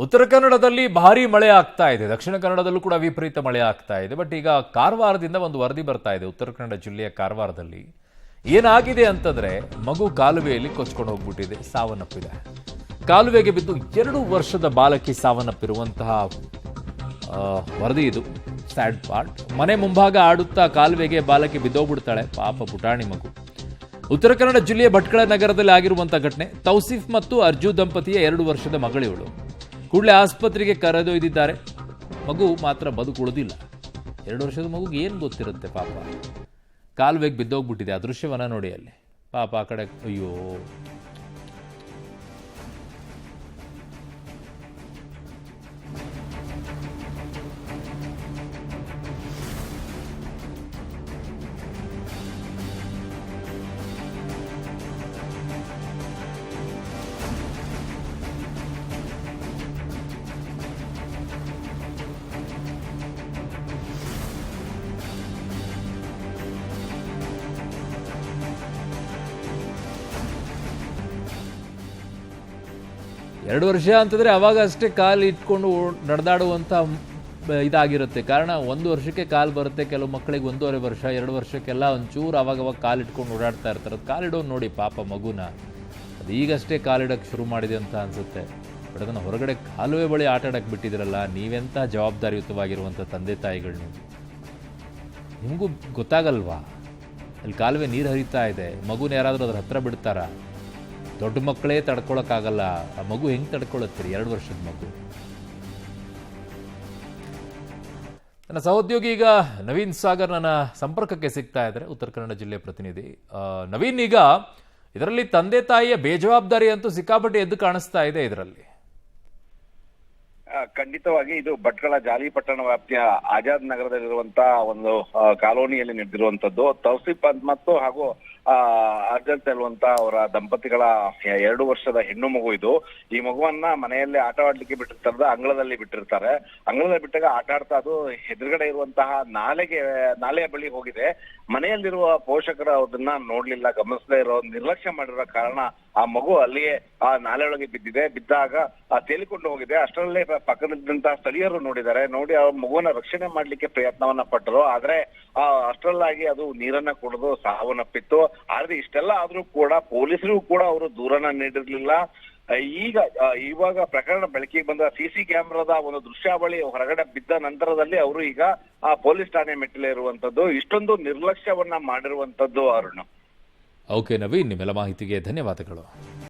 ಉತ್ತರ ಕನ್ನಡದಲ್ಲಿ ಭಾರಿ ಮಳೆ ಆಗ್ತಾ ಇದೆ. ದಕ್ಷಿಣ ಕನ್ನಡದಲ್ಲೂ ಕೂಡ ವಿಪರೀತ ಮಳೆ ಆಗ್ತಾ ಇದೆ. ಬಟ್ ಈಗ ಕಾರವಾರದಿಂದ ಒಂದು ವರದಿ ಬರ್ತಾ ಇದೆ. ಉತ್ತರ ಕನ್ನಡ ಜಿಲ್ಲೆಯ ಕಾರವಾರದಲ್ಲಿ ಏನಾಗಿದೆ ಅಂತಂದ್ರೆ ಮಗು ಕಾಲುವೆಯಲ್ಲಿ ಕೊಚ್ಕೊಂಡು ಹೋಗ್ಬಿಟ್ಟಿದೆ, ಸಾವನ್ನಪ್ಪಿದೆ. ಕಾಲುವೆಗೆ ಬಿದ್ದು 2 ವರ್ಷದ ಬಾಲಕಿ ಸಾವನ್ನಪ್ಪಿರುವಂತಹ ವರದಿ ಇದು. Sad part. ಮನೆ ಮುಂಭಾಗ ಆಡುತ್ತಾ ಕಾಲುವೆಗೆ ಬಾಲಕಿ ಬಿದ್ದೋಗ್ಬಿಡ್ತಾಳೆ. ಪಾಪ ಪುಟಾಣಿ ಮಗು. ಉತ್ತರ ಕನ್ನಡ ಜಿಲ್ಲೆಯ ಭಟ್ಕಳ ನಗರದಲ್ಲಿ ಆಗಿರುವಂತಹ ಘಟನೆ. ತೌಸಿಫ್ ಮತ್ತು ಅರ್ಜು ದಂಪತಿಯ 2 ವರ್ಷದ ಮಗಳಿವಳು. ಕೂಡಲೇ ಆಸ್ಪತ್ರೆಗೆ ಕರೆದೊಯ್ದಿದ್ದಾರೆ. ಮಗು ಮಾತ್ರ ಬದುಕುಳಿದಿಲ್ಲ. 2 ವರ್ಷದ ಮಗುಗೆ ಏನು ಗೊತ್ತಿರುತ್ತೆ ಪಾಪ. ಕಾಲುವೆಗೆ ಬಿದ್ದೋಗ್ಬಿಟ್ಟಿದೆ. ಆ ದೃಶ್ಯವನ್ನ ನೋಡಿ ಅಲ್ಲಿ. ಪಾಪ ಆ ಕಡೆ ಅಯ್ಯೋ. ಎರಡು ವರ್ಷ ಅಂತಂದರೆ ಅವಾಗ ಅಷ್ಟೇ ಕಾಲು ಇಟ್ಕೊಂಡು ನಡೆದಾಡುವಂಥ ಇದಾಗಿರುತ್ತೆ. ಕಾರಣ 1 ವರ್ಷಕ್ಕೆ ಕಾಲು ಬರುತ್ತೆ, ಕೆಲವು ಮಕ್ಕಳಿಗೆ 1.5 ವರ್ಷ, 2 ವರ್ಷಕ್ಕೆಲ್ಲ ಒಂಚೂರು ಅವಾಗವಾಗ ಕಾಲು ಇಟ್ಕೊಂಡು ಓಡಾಡ್ತಾ ಇರ್ತಾರೆ. ಅದು ಕಾಲಿಡೋನು ನೋಡಿ ಪಾಪ ಮಗುನ. ಅದು ಈಗಷ್ಟೇ ಕಾಲಿಡೋಕ್ಕೆ ಶುರು ಮಾಡಿದೆ ಅಂತ ಅನಿಸುತ್ತೆ. ಬಟ್ ಅದನ್ನು ಹೊರಗಡೆ ಕಾಲುವೆ ಬಳಿ ಆಟ ಆಡೋಕ್ಕೆ ಬಿಟ್ಟಿದ್ರಲ್ಲ, ನೀವೆಂಥ ಜವಾಬ್ದಾರಿಯುತವಾಗಿರುವಂಥ ತಂದೆ ತಾಯಿಗಳು ನೀವು. ನಿಮಗೂ ಗೊತ್ತಾಗಲ್ವಾ ಅಲ್ಲಿ ಕಾಲುವೆ ನೀರು ಹರಿತಾ ಇದೆ, ಮಗುನ ಯಾರಾದರೂ ಅದ್ರ ಹತ್ರ ಬಿಡ್ತಾರಾ? ದೊಡ್ಡ ಮಕ್ಕಳೇ ತಡ್ಕೊಳಕ್ಕಾಗಲ್ಲ, ಆ ಮಗು ಹೆಂಗೆ ತಡ್ಕೊಳತ್ತೀರಿ? 2 ವರ್ಷದ ಮಗು. ನನ್ನ ಸಹೋದ್ಯೋಗಿ ಈಗ ನವೀನ್ ಸಾಗರ್ ನನ್ನ ಸಂಪರ್ಕಕ್ಕೆ ಸಿಗ್ತಾ ಇದ್ದಾರೆ, ಉತ್ತರ ಕನ್ನಡ ಜಿಲ್ಲೆ ಪ್ರತಿನಿಧಿ. ನವೀನ್, ಈಗ ಇದರಲ್ಲಿ ತಂದೆ ತಾಯಿಯ ಬೇಜವಾಬ್ದಾರಿ ಅಂತೂ ಸಿಕ್ಕಾಪಟ್ಟೆ ಎದ್ದು ಕಾಣಿಸ್ತಾ ಇದೆ ಇದರಲ್ಲಿ. ಖಂಡಿತವಾಗಿ ಇದು ಭಟ್ಕಳ ಜಾಲಿಪಟ್ಟಣ ವ್ಯಾಪ್ತಿಯ ಆಜಾದ್ ನಗರದಲ್ಲಿರುವಂತಹ ಒಂದು ಕಾಲೋನಿಯಲ್ಲಿ ನಡೆದಿರುವಂತದ್ದು. ತೌಸಿಫ್ ಮತ್ತು ಹಾಗೂ ಅರ್ಜನ್ ಹೇಳುವಂತ ಅವರ ದಂಪತಿಗಳ 2 ವರ್ಷದ ಹೆಣ್ಣು ಮಗು ಇದು. ಈ ಮಗುವನ್ನ ಮನೆಯಲ್ಲೇ ಆಟ ಆಡ್ಲಿಕ್ಕೆ ಬಿಟ್ಟಿರ್ತಾರೆ, ಅಂಗಳದಲ್ಲಿ ಬಿಟ್ಟಿರ್ತಾರೆ. ಅಂಗಳದಲ್ಲಿ ಬಿಟ್ಟಾಗ ಆಟ ಆಡ್ತಾ ಅದು ಎದುರುಗಡೆ ಇರುವಂತಹ ನಾಲೆಯ ಬಳಿ ಹೋಗಿದೆ. ಮನೆಯಲ್ಲಿರುವ ಪೋಷಕರು ಅದನ್ನ ನೋಡ್ಲಿಲ್ಲ, ಗಮನಿಸದೇ ಇರೋ, ನಿರ್ಲಕ್ಷ್ಯ ಮಾಡಿರೋ ಕಾರಣ ಆ ಮಗು ಅಲ್ಲಿಯೇ ಆ ನಾಲೆಯೊಳಗೆ ಬಿದ್ದಿದೆ. ಬಿದ್ದಾಗ ತೇಲಿಕೊಂಡು ಹೋಗಿದೆ. ಅಷ್ಟರಲ್ಲೇ ಪಕ್ಕದಲ್ಲಿದ್ದಂತಹ ಸ್ಥಳೀಯರು ನೋಡಿದ್ದಾರೆ. ನೋಡಿ ಆ ಮಗುವನ್ನ ರಕ್ಷಣೆ ಮಾಡ್ಲಿಕ್ಕೆ ಪ್ರಯತ್ನವನ್ನ ಪಟ್ಟರು. ಆದ್ರೆ ಅಷ್ಟರಲ್ಲಾಗಿ ಅದು ನೀರನ್ನ ಕುಡಿದು ಸಾವನ್ನಪ್ಪಿತ್ತು. ಆದ್ರೆ ಇಷ್ಟೆಲ್ಲ ಆದ್ರೂ ಕೂಡ ಪೊಲೀಸರು ಕೂಡ ಅವರು ದೂರನ್ನ ನೀಡಿರ್ಲಿಲ್ಲ. ಇವಾಗ ಪ್ರಕರಣ ಬೆಳಕಿಗೆ ಬಂದ ಸಿಸಿ ಕ್ಯಾಮೆರಾದ ಒಂದು ದೃಶ್ಯಾವಳಿ ಹೊರಗಡೆ ಬಿದ್ದ ನಂತರದಲ್ಲಿ ಅವರು ಈಗ ಆ ಪೊಲೀಸ್ ಠಾಣೆ ಮೆಟ್ಟಿಲೇ ಇರುವಂತದ್ದು. ಇಷ್ಟೊಂದು ನಿರ್ಲಕ್ಷ್ಯವನ್ನ ಮಾಡಿರುವಂತದ್ದು ಅರುಣ್. ಓಕೆ ನವೀನ್, ನಿಮ್ಮೆಲ್ಲ ಮಾಹಿತಿಗೆ ಧನ್ಯವಾದಗಳು.